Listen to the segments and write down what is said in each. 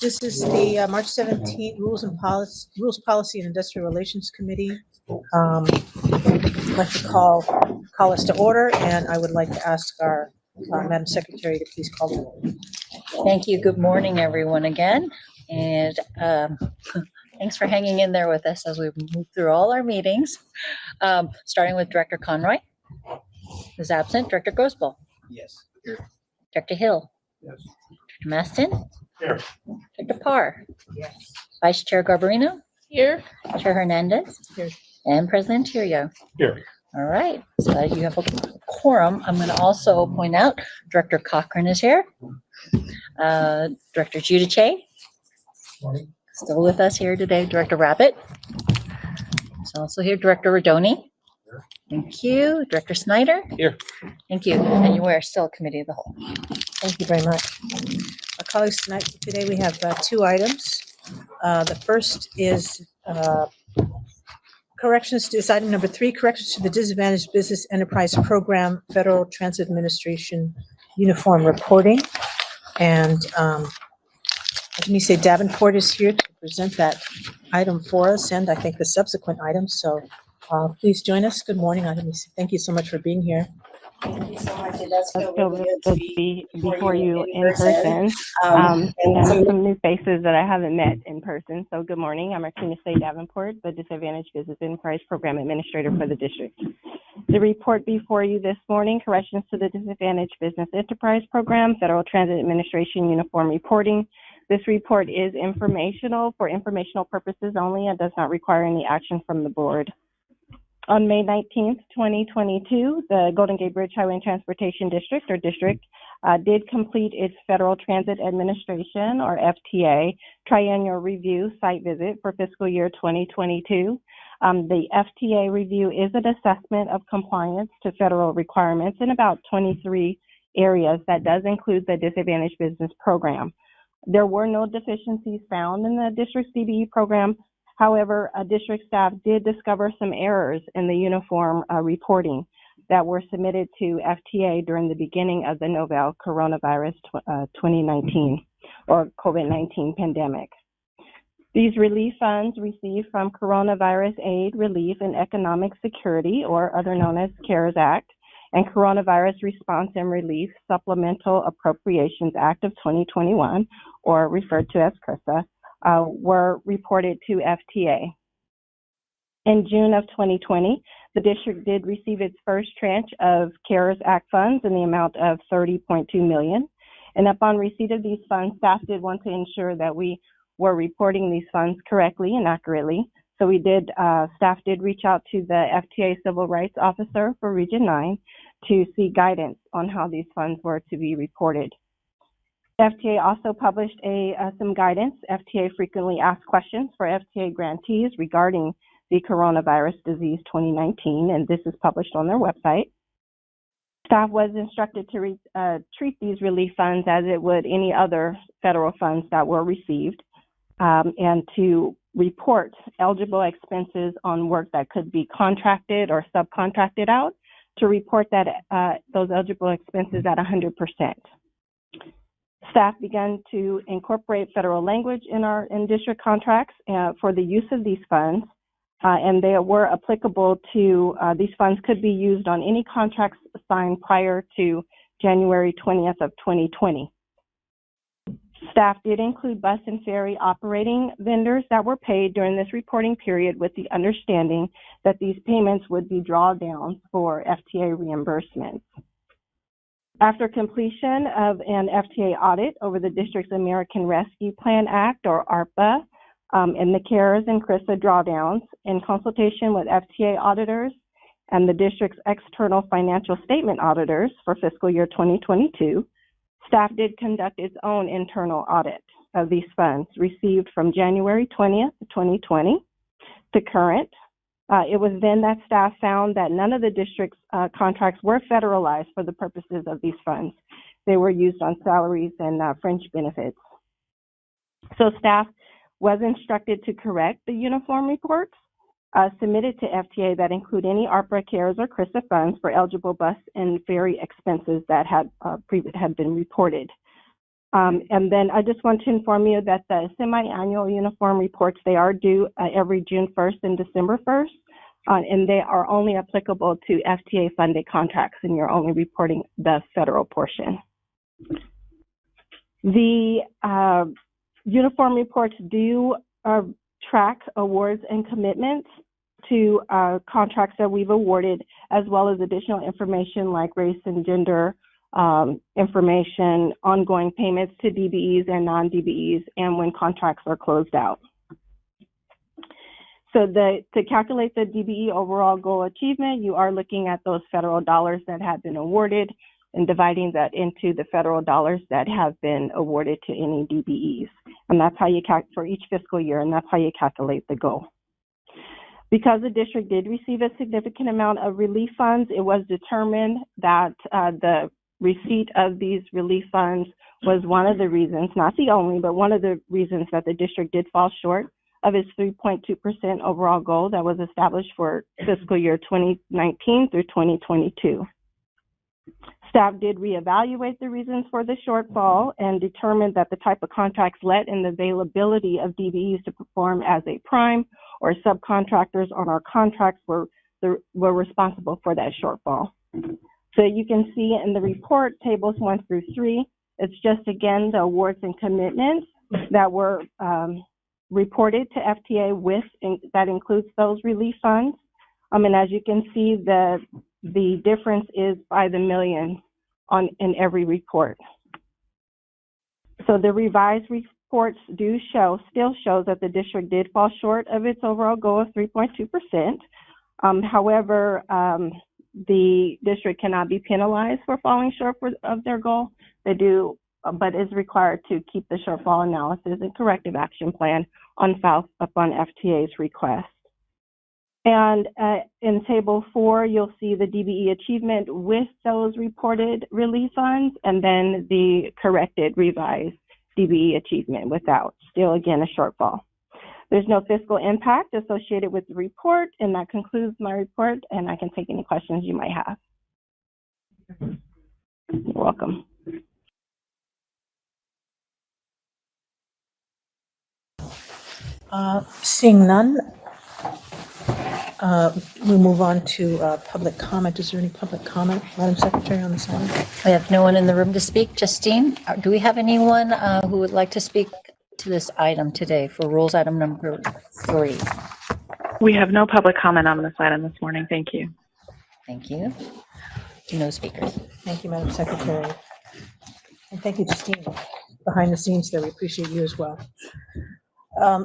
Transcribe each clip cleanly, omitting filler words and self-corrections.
This is the March 17th Rules Policy and Industrial Relations Committee. I'd like to call us to order, and I would like to ask our Madam Secretary to please call the roll. Thank you. Good morning, everyone, again. And thanks for hanging in there with us as we move through all our meetings. Starting with Director Conroy, who's absent. Director Grosboll. Yes. Here. Director Hill. Yes. Director Maston. Here. Director Parr. Yes. Vice Chair Garbarino. Here. Chair Hernandez. Here. And President Tirio. Here. All right, so that you have a quorum. I'm going to also point out Director Cochran is here. Director Giudice, Morning. still with us here today. Director Rabbit is also here. Director Rodoni. Here. Thank you. Director Snyder. Here. Thank you. And you are still Committee of the Whole. Thank you very much. Our colleagues, today we have two items. The first is corrections to item number 3, corrections to the Disadvantaged Business Enterprise Program Federal Transit Administration Uniform Reporting. And let me say Davenport is here to present that item for us, and I think the subsequent items. So please join us. Good morning. Thank you so much for being here. Thank you so much. It does feel Feel really really good to be before you in person. And And some new faces that I haven't met in person. So good morning. I'm Martina Say Davenport, the Disadvantaged Business Enterprise Program Administrator for the district. The report before you this morning, corrections to the Disadvantaged Business Enterprise Program, Federal Transit Administration Uniform Reporting. This report is informational for informational purposes only and does not require any action from the board. On May 19th, 2022, the Golden Gate Bridge Highway and Transportation District, or district, did complete its Federal Transit Administration, or FTA, triennial review site visit for fiscal year 2022. The FTA review is an assessment of compliance to federal requirements in about 23 areas that does include the Disadvantaged Business Program. There were no deficiencies found in the district's DBE program. However, district staff did discover some errors in the uniform reporting that were submitted to FTA during the beginning of the novel coronavirus 2019 or COVID-19 pandemic. These relief funds received from Coronavirus Aid, Relief, and Economic Security, or other known as CARES Act, and Coronavirus Response and Relief Supplemental Appropriations Act of 2021, or referred to as CRRSA, were reported to FTA. In June of 2020, the district did receive its first tranche of CARES Act funds in the amount of $30.2 million. And upon receipt of these funds, staff did want to ensure that we were reporting these funds correctly and accurately. So staff did reach out to the FTA Civil Rights Officer for Region 9 to see guidance on how these funds were to be reported. FTA also published some guidance. FTA frequently asked questions for FTA grantees regarding the coronavirus disease 2019, and this is published on their website. Staff was instructed to treat these relief funds as it would any other federal funds that were received, and to report eligible expenses on work that could be contracted or subcontracted out, to report that those eligible expenses at 100%. Staff began to incorporate federal language in district contracts for the use of these funds, and they were applicable to, these funds could be used on any contracts signed prior to January 20th of 2020. Staff did include bus and ferry operating vendors that were paid during this reporting period with the understanding that these payments would be drawdowns for FTA reimbursements. After completion of an FTA audit over the district's American Rescue Plan Act, or ARPA, and the CARES and CRRSA drawdowns, in consultation with FTA auditors and the district's external financial statement auditors for fiscal year 2022, staff did conduct its own internal audit of these funds received from January 20th, 2020 to current. It was then that staff found that none of the district's contracts were federalized for the purposes of these funds. They were used on salaries and fringe benefits. So staff was instructed to correct the uniform reports submitted to FTA that include any ARPA, CARES, or CRRSA funds for eligible bus and ferry expenses that had been reported. And then I just want to inform you that the semi-annual uniform reports, they are due every June 1st and December 1st, and they are only applicable to FTA-funded contracts, and you're only reporting the federal portion. The uniform reports do track awards and commitments to contracts that we've awarded, as well as additional information like race and gender information, ongoing payments to DBEs and non-DBEs, and when contracts are closed out. So to calculate the DBE overall goal achievement, you are looking at those federal dollars that have been awarded and dividing that into the federal dollars that have been awarded to any DBEs. And that's how you calculate for each fiscal year, and that's how you calculate the goal. Because the district did receive a significant amount of relief funds, it was determined that the receipt of these relief funds was one of the reasons, not the only, but one of the reasons that the district did fall short of its 3.2% overall goal that was established for fiscal year 2019 through 2022. Staff did reevaluate the reasons for the shortfall and determined that the type of contracts let and the availability of DBEs to perform as a prime or subcontractors on our contracts were responsible for that shortfall. So you can see in the report, tables 1 through 3, it's just, again, the awards and commitments that were reported to FTA with, that includes those relief funds. And as you can see, the difference is by the million in every report. So the revised reports still shows that the district did fall short of its overall goal of 3.2%. However, the district cannot be penalized for falling short of their goal. They do, but is required to keep the shortfall analysis and corrective action plan on file upon FTA's request. And in table 4, you'll see the DBE achievement with those reported relief funds, and then the corrected revised DBE achievement without, still again a shortfall. There's no fiscal impact associated with the report, and that concludes my report, and I can take any questions you might have. You're welcome. Seeing none, we move on to public comment. Is there any public comment, Madam Secretary, on this item? We have no one in the room to speak. Justine, do we have anyone who would like to speak to this item today for rules item number 3? We have no public comment on this item this morning. Thank you. Thank you. No speakers. Thank you, Madam Secretary. And thank you, Justine, behind the scenes there. We appreciate you as well.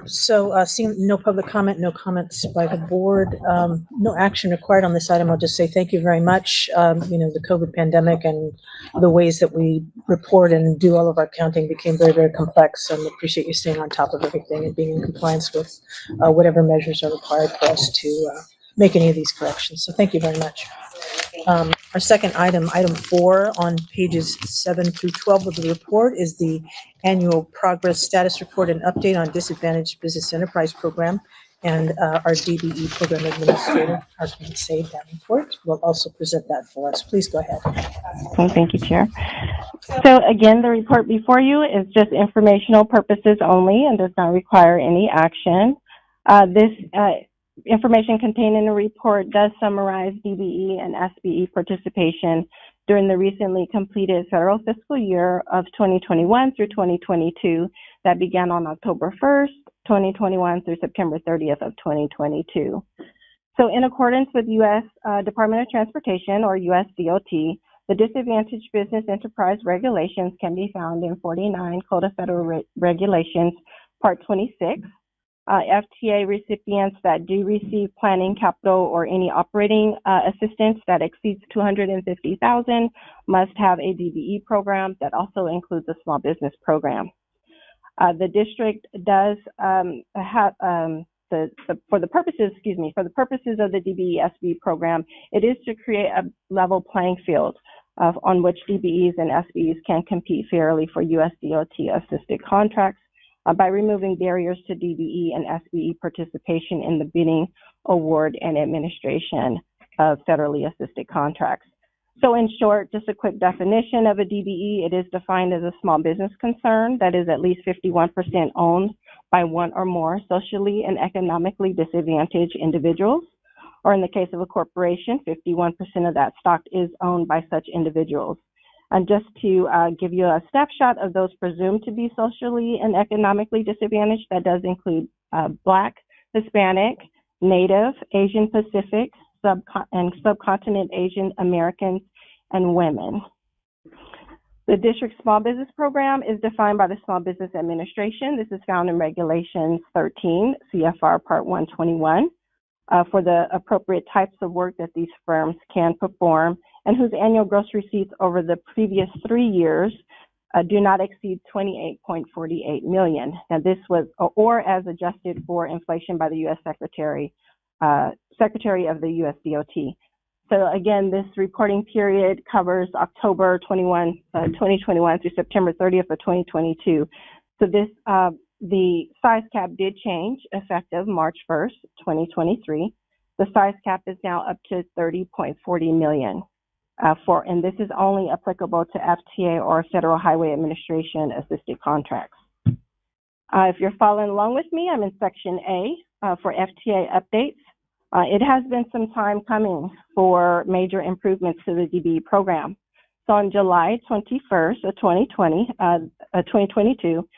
Seeing no public comment, no comments by the board, no action required on this item, I'll just say thank you very much. The COVID pandemic and the ways that we report and do all of our counting became very, very complex, and appreciate you staying on top of everything and being in compliance with whatever measures are required for us to make any of these corrections. So thank you very much. Our second item, item 4 on pages 7 through 12 of the report, is the annual progress status report and update on disadvantaged business enterprise program. And our DBE program administrator, Arkansas Davenport, will also present that for us. Please go ahead. Thank you, Chair. So again, the report before you is just informational purposes only and does not require any action. This information contained in the report does summarize DBE and SBE participation during the recently completed federal fiscal year of 2021 through 2022 that began on October 1st, 2021 through September 30th of 2022. So in accordance with U.S. Department of Transportation, or U.S. DOT, the disadvantaged business enterprise regulations can be found in 49 Code of Federal Regulations, Part 26. FTA recipients that do receive planning, capital, or any operating assistance that exceeds $250,000 must have a DBE program that also includes a small business program. The district does have for the purposes of the DBE SBE program, it is to create a level playing field on which DBEs and SBEs can compete fairly for U.S. DOT assisted contracts. By removing barriers to DBE and SBE participation in the bidding, award, and administration of federally assisted contracts. So in short, just a quick definition of a DBE, it is defined as a small business concern that is at least 51% owned by one or more socially and economically disadvantaged individuals. Or in the case of a corporation, 51% of that stock is owned by such individuals. And just to give you a snapshot of those presumed to be socially and economically disadvantaged, that does include Black, Hispanic, Native, Asian Pacific, and subcontinent Asian Americans, and women. The district small business program is defined by the Small Business Administration. This is found in Regulations 13, CFR Part 121, for the appropriate types of work that these firms can perform and whose annual gross receipts over the previous 3 years do not exceed 28.48 million. Now this was, or as adjusted for inflation by the U.S. Secretary of the U.S. DOT. So again, this reporting period covers October 2021 through September 30th of 2022. So this, the size cap did change effective March 1st, 2023. The size cap is now up to 30.40 million. And this is only applicable to FTA or Federal Highway Administration assisted contracts. If you're following along with me, I'm in Section A for FTA updates. It has been some time coming for major improvements to the DBE program. So on July 21st of 2022,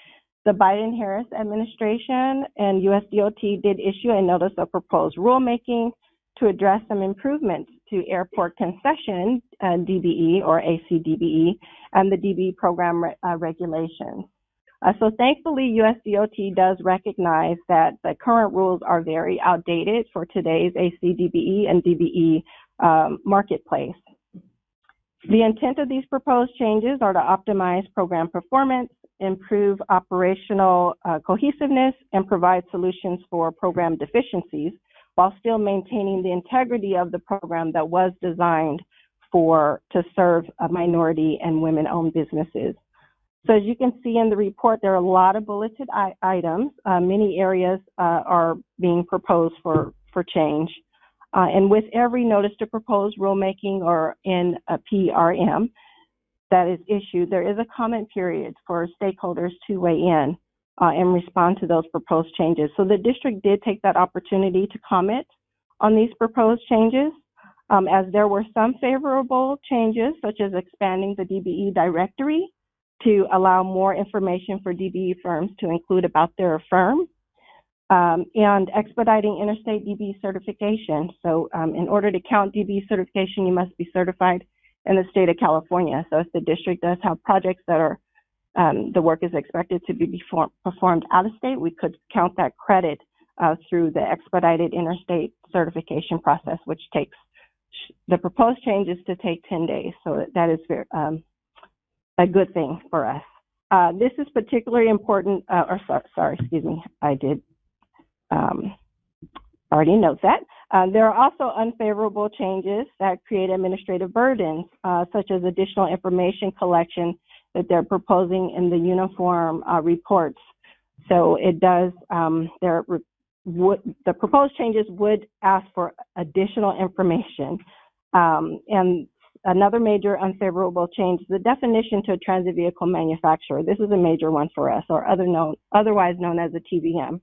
the Biden-Harris administration and US DOT did issue a notice of proposed rulemaking to address some improvements to airport concession, DBE or ACDBE, and the DBE program regulations. So thankfully, US DOT does recognize that the current rules are very outdated for today's ACDBE and DBE marketplace. The intent of these proposed changes are to optimize program performance, improve operational cohesiveness, and provide solutions for program deficiencies while still maintaining the integrity of the program that was designed to serve minority and women-owned businesses. So as you can see in the report, there are a lot of bulleted items. Many areas are being proposed for change. And with every notice to propose rulemaking or in a PRM that is issued, there is a comment period for stakeholders to weigh in and respond to those proposed changes. So the district did take that opportunity to comment on these proposed changes, as there were some favorable changes, such as expanding the DBE directory to allow more information for DBE firms to include about their firm, and expediting interstate DBE certification. So in order to count DBE certification, you must be certified in the state of California. So if the district does have projects that are, the work is expected to be performed out of state, we could count that credit through the expedited interstate certification process, which takes, the proposed changes to take 10 days. So that is very, a good thing for us. This is particularly important, excuse me, I did already note that. There are also unfavorable changes that create administrative burdens, such as additional information collection that they're proposing in the uniform reports. So it does, the proposed changes would ask for additional information. And another major unfavorable change is the definition to a transit vehicle manufacturer. This is a major one for us, or otherwise known as a TVM.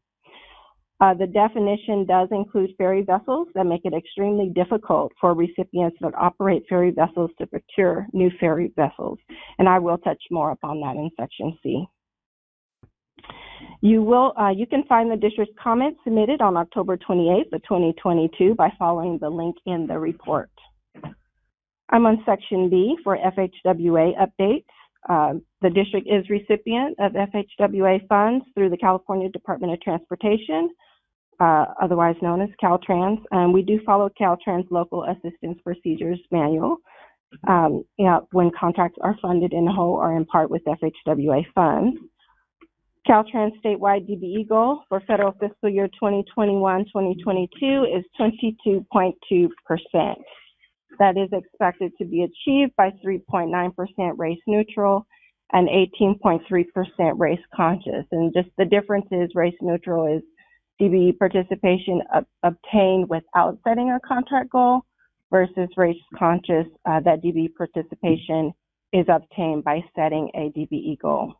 The definition does include ferry vessels that make it extremely difficult for recipients that operate ferry vessels to procure new ferry vessels. And I will touch more upon that in Section C. You can find the district's comments submitted on October 28th of 2022 by following the link in the report. I'm on Section B for FHWA updates. The district is recipient of FHWA funds through the California Department of Transportation, otherwise known as Caltrans, and we do follow Caltrans Local Assistance Procedures Manual when contracts are funded in whole or in part with FHWA funds. Caltrans statewide DBE goal for federal fiscal year 2021-2022 is 22.2%. That is expected to be achieved by 3.9% race neutral and 18.3% race conscious. And just the difference is race neutral is DBE participation obtained without setting a contract goal, versus race-conscious, that DBE participation is obtained by setting a DBE goal.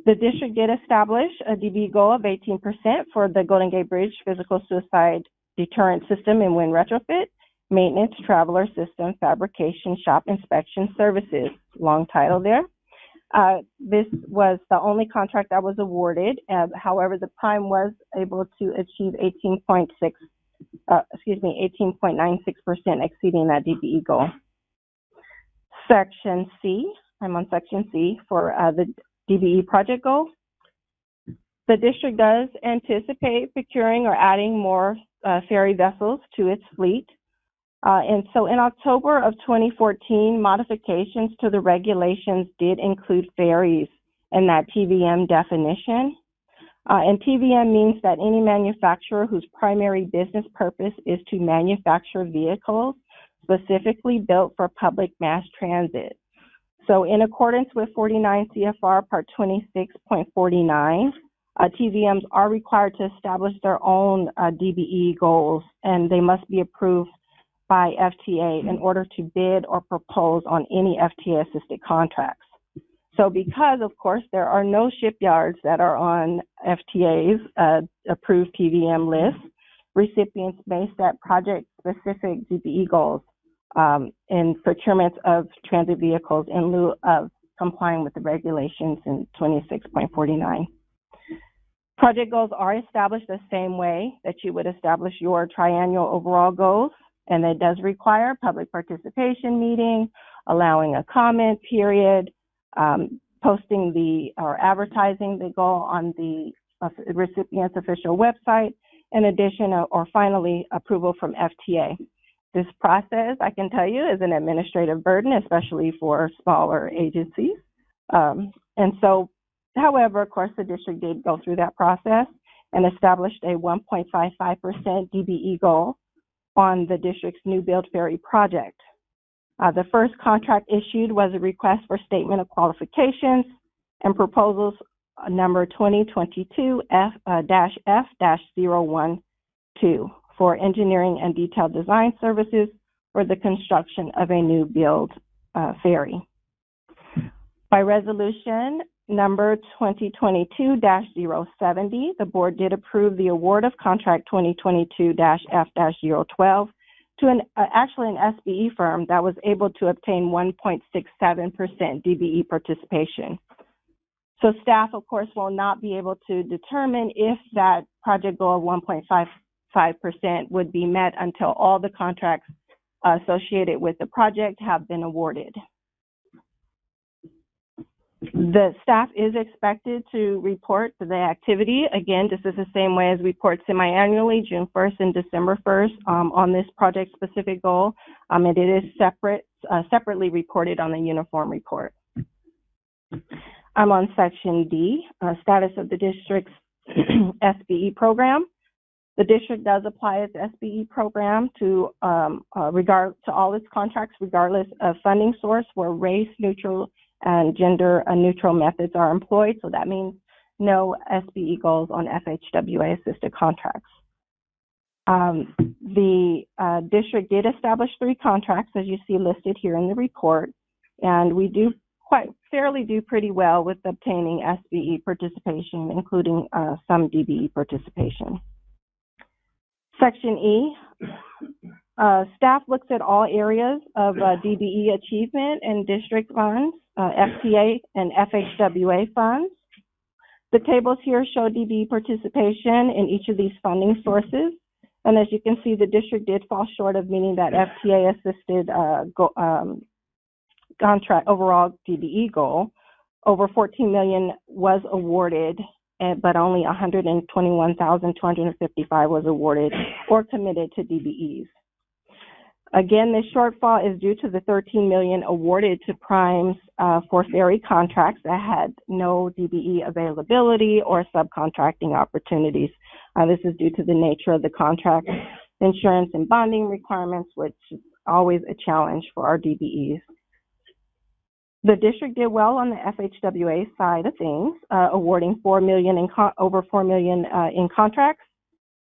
The district did establish a DBE goal of 18% for the Golden Gate Bridge physical suicide deterrent system and wind retrofit, maintenance, traveler system, fabrication, shop inspection services. Long title there. This was the only contract that was awarded. However, the prime was able to achieve 18.96%, exceeding that DBE goal. Section C, I'm on Section C for the DBE project goal. The district does anticipate procuring or adding more ferry vessels to its fleet. And so in October of 2014, modifications to the regulations did include ferries in that TVM definition. And TVM means that any manufacturer whose primary business purpose is to manufacture vehicles specifically built for public mass transit. So in accordance with 49 CFR Part 26.49, TVMs are required to establish their own DBE goals, and they must be approved by FTA in order to bid or propose on any FTA-assisted contracts. So because, of course, there are no shipyards that are on FTA's approved TVM list, recipients may set project-specific DBE goals in procurements of transit vehicles in lieu of complying with the regulations in 26.49. Project goals are established the same way that you would establish your triennial overall goals, and it does require public participation meeting, allowing a comment period, posting or advertising the goal on the recipient's official website, in addition, or finally, approval from FTA. This process, I can tell you, is an administrative burden, especially for smaller agencies. And so, however, of course, the district did go through that process and established a 1.55% DBE goal on the district's new build ferry project. The first contract issued was a request for statement of qualifications and proposals number 2022-F-012 for engineering and detailed design services for the construction of a new build ferry. By resolution number 2022-070, the board did approve the award of contract 2022-F-012 to actually an SBE firm that was able to obtain 1.67% DBE participation. So staff, of course, will not be able to determine if that project goal of 1.55% would be met until all the contracts associated with the project have been awarded. The staff is expected to report the activity. Again, this is the same way as we report semi-annually, June 1st and December 1st on this project-specific goal. And it is separately reported on the uniform report. I'm on Section D, status of the district's SBE program. The district does apply its SBE program to all its contracts, regardless of funding source, where race neutral and gender neutral methods are employed. So that means no SBE goals on FHWA assisted contracts. The district did establish 3 contracts, as you see listed here in the report, and we do fairly pretty well with obtaining SBE participation, including some DBE participation. Section E, staff looks at all areas of DBE achievement and district funds, FTA and FHWA funds. The tables here show DBE participation in each of these funding sources. And as you can see, the district did fall short of meeting that FTA assisted contract overall DBE goal. Over $14 million was awarded, but only $121,255 was awarded or committed to DBEs. Again, this shortfall is due to the $13 million awarded to primes for ferry contracts that had no DBE availability or subcontracting opportunities. This is due to the nature of the contract, insurance and bonding requirements, which is always a challenge for our DBEs. The district did well on the FHWA side of things, awarding over $4 million in contracts.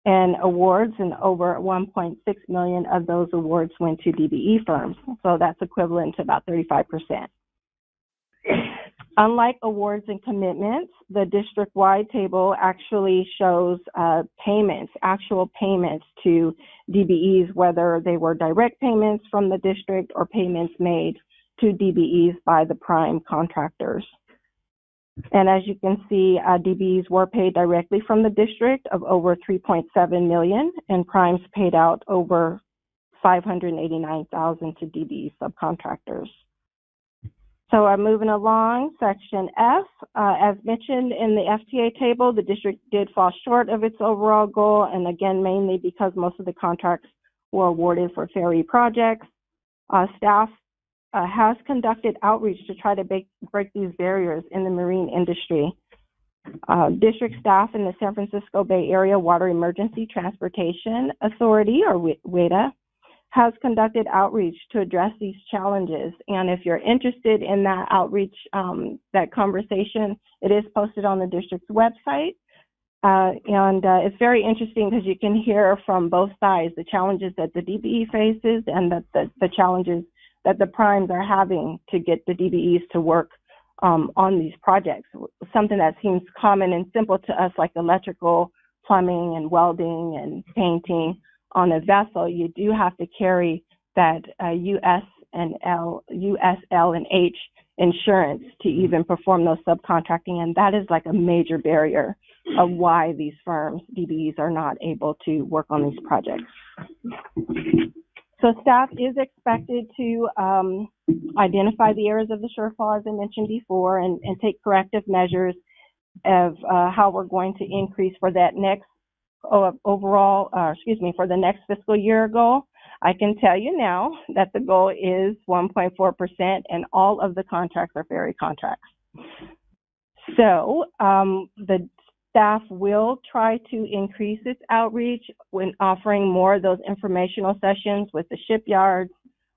and awards, and over 1.6 million of those awards went to DBE firms. So that's equivalent to about 35%. Unlike awards and commitments, the district-wide table actually shows payments, actual payments to DBEs, whether they were direct payments from the district or payments made to DBEs by the prime contractors. And as you can see, DBEs were paid directly from the district of over 3.7 million, and primes paid out over 589,000 to DBE subcontractors. So I'm moving along, section F. As mentioned in the FTA table, the district did fall short of its overall goal, and again, mainly because most of the contracts were awarded for ferry projects. Staff has conducted outreach to try to break these barriers in the marine industry. District staff in the San Francisco Bay Area Water Emergency Transportation Authority, or WADA, has conducted outreach to address these challenges. And if you're interested in that outreach, that conversation, it is posted on the district's website. It's very interesting because you can hear from both sides the challenges that the DBE faces and the challenges that the primes are having to get the DBEs to work on these projects. Something that seems common and simple to us, like electrical, plumbing, and welding and painting on a vessel, you do have to carry that USL and H insurance to even perform those subcontracting, and that is like a major barrier of why these firms, DBEs, are not able to work on these projects. So staff is expected to identify the areas of the shortfall, as I mentioned before, and take corrective measures of how we're going to increase for that next for the next fiscal year goal. I can tell you now that the goal is 1.4%, and all of the contracts are ferry contracts. So the staff will try to increase its outreach when offering more of those informational sessions with the shipyards,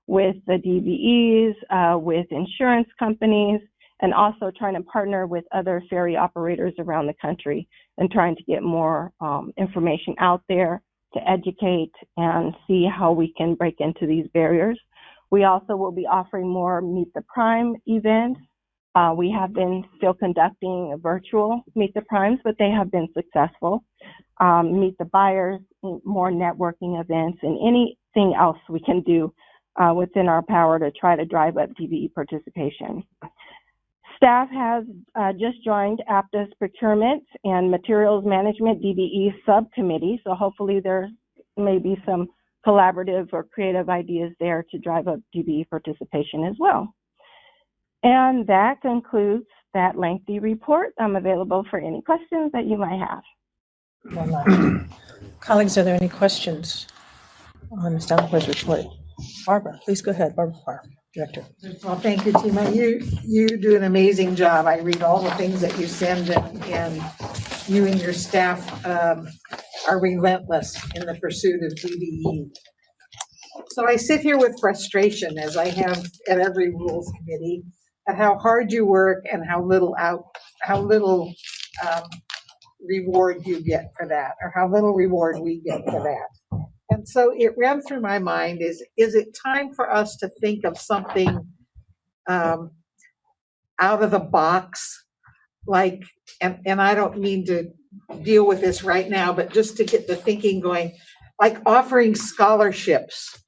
with the DBEs, with insurance companies, and also trying to partner with other ferry operators around the country and trying to get more information out there to educate and see how we can break into these barriers. We also will be offering more Meet the Prime events. We have been still conducting a virtual Meet the Primes, but they have been successful. Meet the Buyers, more networking events, and anything else we can do within our power to try to drive up DBE participation. Staff has just joined APTA's Procurement and Materials Management DBE Subcommittee, so hopefully there may be some collaborative or creative ideas there to drive up DBE participation as well. And that concludes that lengthy report. I'm available for any questions that you might have. Colleagues, are there any questions on Ms. Davenport's report? Barbara, please go ahead. Barbara Farr, Director. Well, thank you, Tima. You do an amazing job. I read all the things that you send, and you and your staff are relentless in the pursuit of DBE. So I sit here with frustration, as I have at every rules committee, at how hard you work and how little reward you get for that, or how little reward we get for that. And so it ran through my mind, is it time for us to think of something out of the box, like, and I don't mean to deal with this right now, but just to get the thinking going, like offering scholarships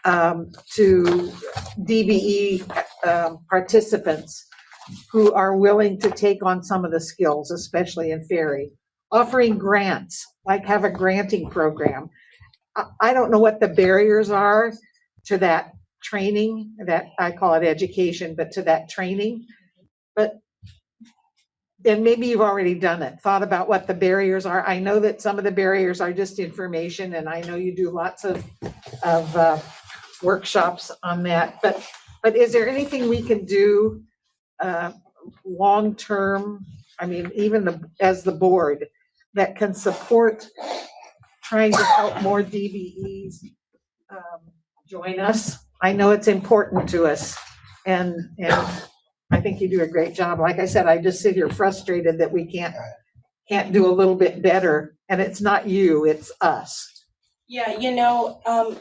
to DBE participants who are willing to take on some of the skills, especially in ferry, offering grants, like have a granting program. I don't know what the barriers are to that training, that I call it education, but to that training. But then maybe you've already done it, thought about what the barriers are. I know that some of the barriers are just information, and I know you do lots of workshops on that. But is there anything we can do long term? I mean, even as the board, that can support trying to help more DBEs join us. I know it's important to us, and I think you do a great job. Like I said, I just sit here frustrated that we can't can't do a little bit better? And it's not you, it's us. Yeah,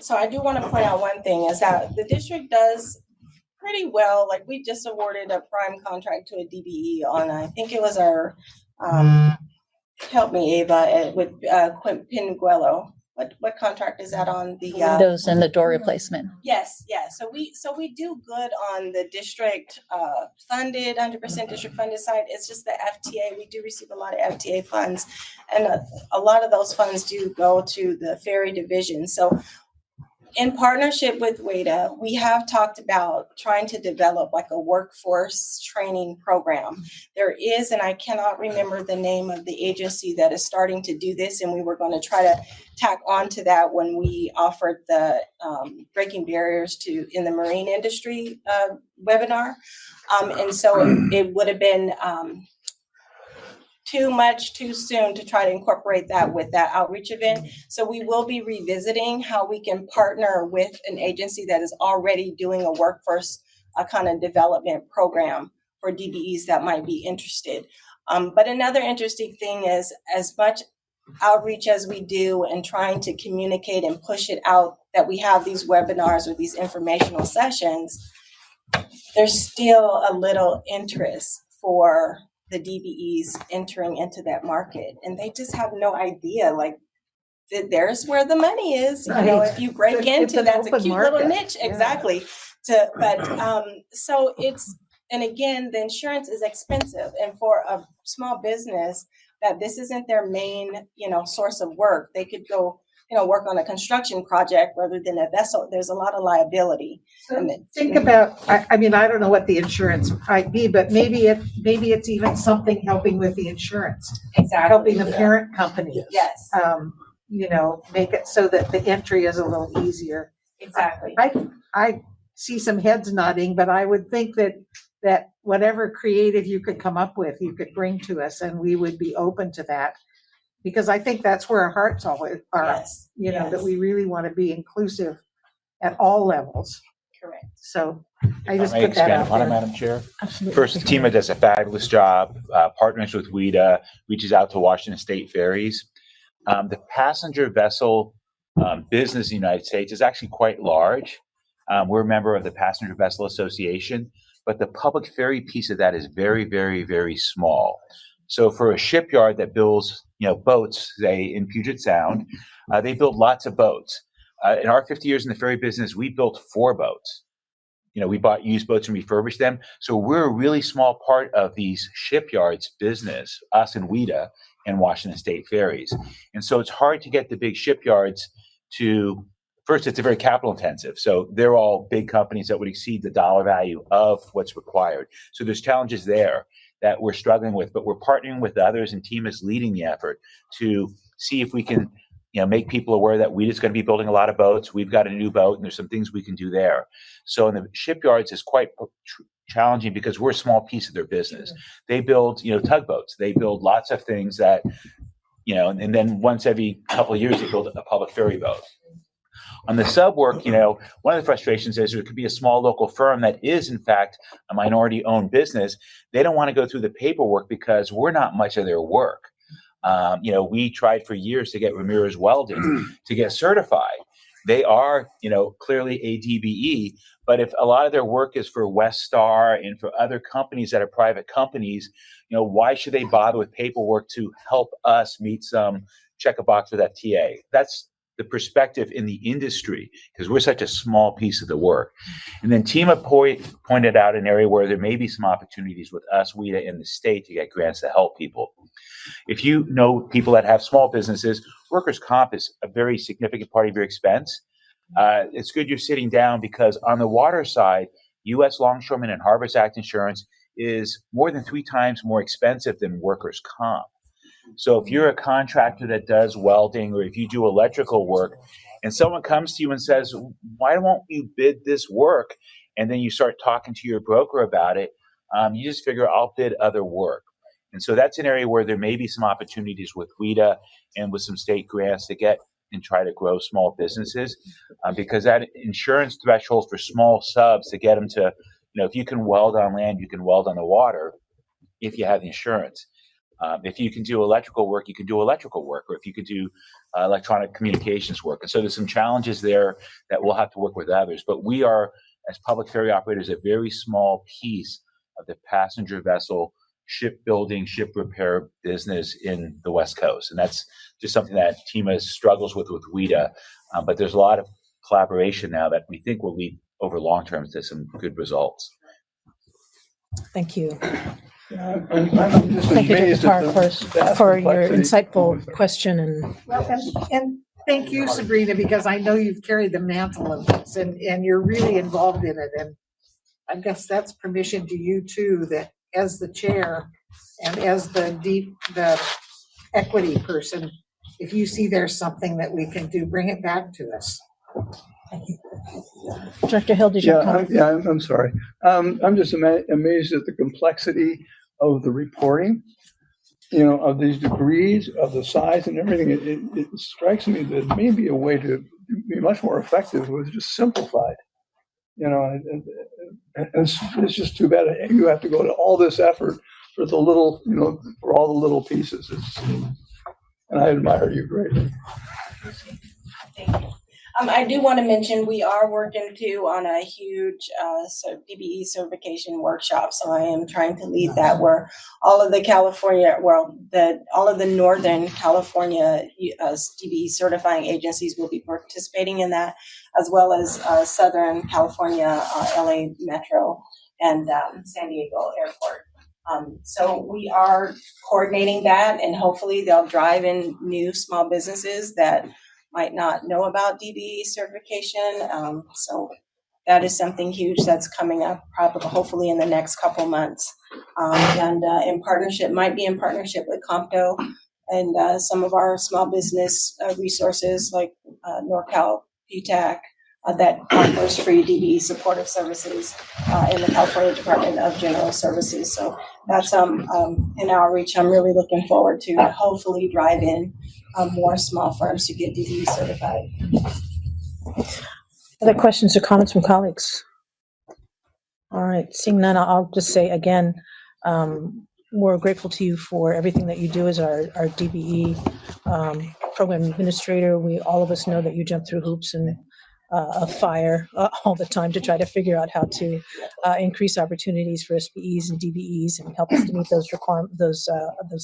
so I do want to point out one thing is that the district does pretty well. Like we just awarded a prime contract to a DBE on, I think it was our, help me, Ava, with Pinguelo. What contract is that on the? Windows and the door replacement. Yes, yeah. So we do good on the district funded, 100% district funded side. It's just the FTA. We do receive a lot of FTA funds, and a lot of those funds do go to the ferry division. So in partnership with WADA, we have talked about trying to develop like a workforce training program. There is, and I cannot remember the name of the agency that is starting to do this, and we were going to try to tack on to that when we offered the breaking barriers in the marine industry webinar. And so it would have been too soon to try to incorporate that with that outreach event. So we will be revisiting how we can partner with an agency that is already doing a workforce kind of development program for DBEs that might be interested. But another interesting thing is, as much outreach as we do and trying to communicate and push it out that we have these webinars or these informational sessions, there's still a little interest for the DBEs entering into that market, and they just have no idea. Like, there's where the money is. You know, if you break It's into an that's a open cute market. little niche, Yeah. exactly. So it's, and again, the insurance is expensive, and for a small business that this isn't their main, source of work, they could go, work on a construction project rather than a vessel. There's a lot of liability. And then- Think about, I mean, I don't know what the insurance might be, but maybe it's even something helping with the insurance, Exactly. helping the parent company, Yes, make it so that the entry is a little easier. exactly. I see some heads nodding, but I would think that whatever creative you could come up with, you could bring to us, and we would be open to that. Because I think that's where our hearts always are, Yes, that yes. we really want to be inclusive at all levels. Correct. So I just May put that expand out upon it, there. Madam Chair. Absolutely. First, TEMA does a fabulous job, partners with WIDA, reaches out to Washington State Ferries. The passenger vessel business in the United States is actually quite large. We're a member of the Passenger Vessel Association, but the public ferry piece of that is very, very, very small. So for a shipyard that builds, boats, say in Puget Sound, they build lots of boats. In our 50 years in the ferry business, we built 4 boats. We bought used boats and refurbished them. So we're a really small part of these shipyards business, us and WIDA and Washington State Ferries. And so it's hard to get the big shipyards to, first, it's a very capital intensive. So they're all big companies that would exceed the dollar value of what's required. So there's challenges there that we're struggling with, but we're partnering with others, and TEMA is leading the effort to see if we can make people aware that WIDA is going to be building a lot of boats. We've got a new boat, and there's some things we can do there. So in the shipyards is quite challenging because we're a small piece of their business. They build, tugboats. They build lots of things that, and then once every couple of years they build a public ferry boat. On the sub work, one of the frustrations is there could be a small local firm that is, in fact, a minority-owned business. They don't want to go through the paperwork because we're not much of their work. We tried for years to get Ramirez Welding to get certified. They are, clearly a DBE, but if a lot of their work is for Westar and for other companies that are private companies, why should they bother with paperwork to help us meet check a box with FTA? That's the perspective in the industry because we're such a small piece of the work. And then TEMA pointed out an area where there may be some opportunities with us, WIDA, in the state to get grants to help people. If you know people that have small businesses, workers' comp is a very significant part of your expense. It's good you're sitting down because on the water side, U.S. Longshoremen and Harbors Act insurance is more than 3 times more expensive than workers' comp. So if you're a contractor that does welding or if you do electrical work and someone comes to you and says, why won't you bid this work? And then you start talking to your broker about it, you just figure I'll bid other work. And so that's an area where there may be some opportunities with WIDA and with some state grants to get and try to grow small businesses because that insurance threshold for small subs to get them to, if you can weld on land, you can weld on the water if you have the insurance. If you can do electrical work, you can do electrical work, or if you could do electronic communications work. And so there's some challenges there that we'll have to work with others. But we are, as public ferry operators, a very small piece of the passenger vessel shipbuilding, ship repair business in the West Coast. And that's just something that TEMA struggles with WIDA. But there's a lot of collaboration now that we think will lead over long term to some good results. Thank you. I'm just Thank you, amazed Dr. at Parr, the vast for your complexity. insightful question. And Well, and thank you, Sabrina, because I know you've carried the mantle of this and you're really involved in it. And I guess that's permission to you too, that as the chair and as the equity person, if you see there's something that we can do, bring it back to us. Director Hill, did you have a comment? I'm sorry. I'm just amazed at the complexity of the reporting, of these degrees, of the size and everything. It strikes me that maybe a way to be much more effective was just simplified. It's just too bad you have to go to all this effort for the little, for all the little pieces. And I admire you greatly. Thank you. I do want to mention we are working too on a huge DBE certification workshop. So I am trying to lead that, where all of the all of the Northern California DBE certifying agencies will be participating in that, as well as Southern California, LA Metro, and San Diego Airport. So we are coordinating that, and hopefully they'll drive in new small businesses that might not know about DBE certification. So that is something huge that's coming up probably, hopefully in the next couple months. And might be in partnership with Compto and some of our small business resources like NorCal PTAC that offers free DBE supportive services in the California Department of General Services. So that's an outreach I'm really looking forward to hopefully drive in more small firms to get DBE certified. Other questions or comments from colleagues? All right, seeing none, I'll just say again, we're grateful to you for everything that you do as our DBE program administrator. All of us know that you jump through hoops and of fire all the time to try to figure out how to increase opportunities for SBEs and DBEs and help us to meet those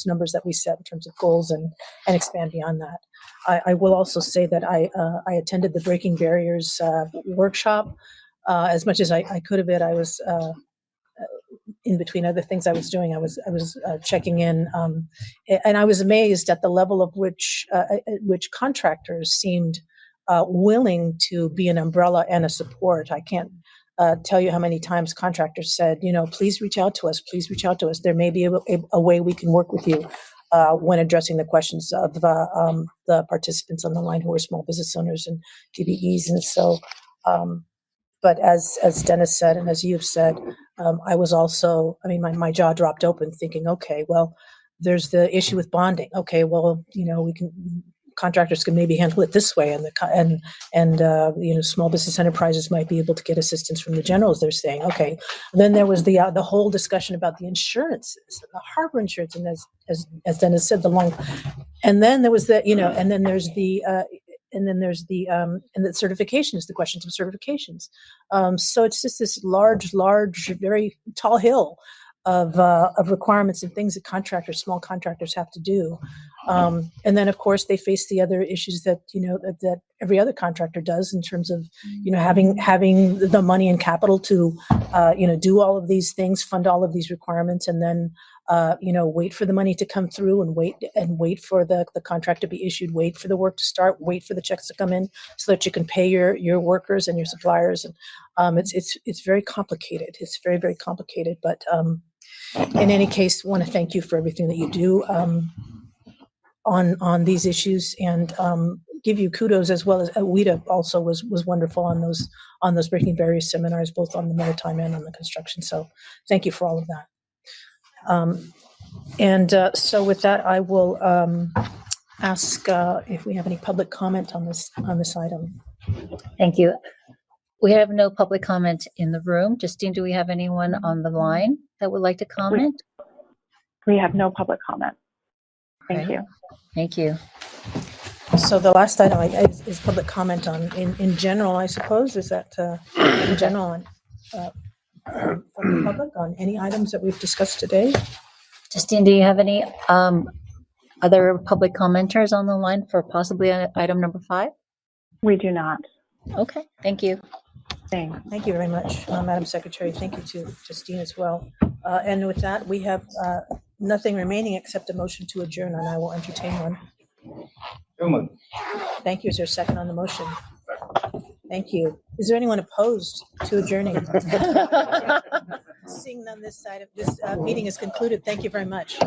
numbers that we set in terms of goals and expand beyond that. I will also say that I attended the Breaking Barriers workshop. As much as I could have been, I was in between other things I was doing. I was checking in, and I was amazed at the level of which contractors seemed willing to be an umbrella and a support. I can't tell you how many times contractors said, please reach out to us. Please reach out to us. There may be a way we can work with you when addressing the questions of the participants on the line who are small business owners and DBEs. And so, but as Dennis said, and as you've said, I was also, my jaw dropped open thinking, okay, well, there's the issue with bonding. Okay, well, contractors can maybe handle it this way, and small business enterprises might be able to get assistance from the generals. They're saying, okay. And then there was the whole discussion about the insurances, and the harbor insurance, and as Dennis said, and then there was and then there's the certifications, the questions of certifications. So it's just this large, very tall hill of requirements and things that small contractors have to do. And then of course they face the other issues that, that every other contractor does in terms of, having the money and capital to, do all of these things, fund all of these requirements, and then, wait for the money to come through and wait for the contract to be issued, wait for the work to start, wait for the checks to come in so that you can pay your workers and your suppliers. And it's very complicated. It's very, very complicated. But in any case, I want to thank you for everything that you do on these issues, and give you kudos, as well as WIDA also was wonderful on those Breaking Barriers seminars, both on the maritime and on the construction. So thank you for all of that. So with that, I will ask if we have any public comment on this item. Thank you. We have no public comment in the room. Justine, do we have anyone on the line that would like to comment? We have no public comment. Thank Okay. you. Thank you. So the last item is public comment on, in general, I suppose, is that in general, from the public on any items that we've discussed today? Justine, do you have any other public commenters on the line for possibly item number 5? We do not. Okay, thank you. Thanks. Thank you very much, Madam Secretary. Thank you to Justine as well. And with that, we have nothing remaining except a motion to adjourn, and I will entertain one. Thank you. Is there a second on the motion? Thank you. Is there anyone opposed to adjourning? Seeing none, this side of this meeting is concluded. Thank you very much.